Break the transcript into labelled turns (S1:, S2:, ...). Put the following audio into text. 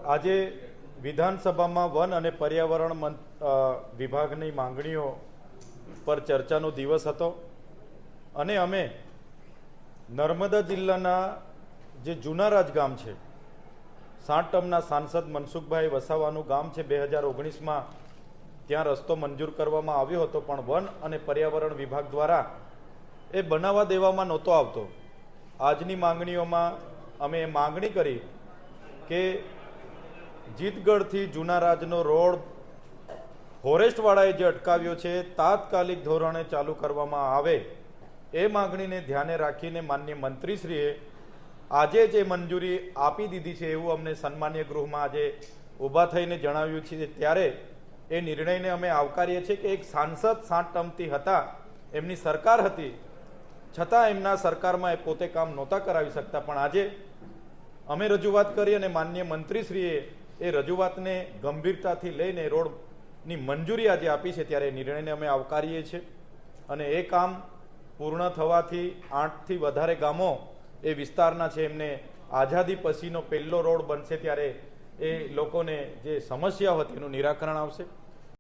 S1: આજે વિધાનસભામાં વન અને પર્યાવરણ વિભાગની માંગણીઓ પર ચર્ચાનો દિવસ હતો અને અમે નર્મદા જિલ્લાના જે જુનારાજ ગામ છે, 60 ટર્મના સાંસદ મનસુખભાઈ વસાવાનું ગામ છે, 2019માં ત્યાં રસ્તો મંજૂર કરવામાં આવ્યો હતો, પણ વન અને પર્યાવરણ વિભાગ દ્વારા એ બનાવવા દેવામાં નહોતો આવતો। આજની માંગણીઓમાં અમે એ માંગણી કરી કે જીતગઢથી જુનારાજનો રોડ ફોરેસ્ટવાળાએ જે અટકાવ્યો છે તાત્કાલિક ધોરણે ચાલુ કરવામાં આવે, એ માંગણીને ધ્યાને રાખીને માનનીય મંત્રીશ્રીએ આજે જે મંજૂરી આપી દીધી છે એવું અમને સન્માનીય ગૃહમાં આજે ઊભા થઈને જણાવ્યું છે। ત્યારે એ નિર્ણયને અમે આવકારીએ છીએ કે એક સાંસદ 60 ટર્મથી હતા, એમની સરકાર હતી, છતાં એમના સરકારમાં એ પોતે કામ નહોતા કરાવી શકતા, પણ આજે અમે રજૂઆત કરી અને માનનીય મંત્રીશ્રીએ એ રજૂઆતને ગંભીરતાથી લઈને રોડની મંજૂરી આજે આપી છે, ત્યારે એ નિર્ણયને અમે આવકારીએ છીએ અને એ કામ પૂર્ણ થવાથી 8થી વધારે ગામો એ વિસ્તારના છે એમને આઝાદી પછીનો પહેલો રોડ બનશે, ત્યારે એ લોકોને જે સમસ્યાઓ હતી એનું નિરાકરણ આવશે।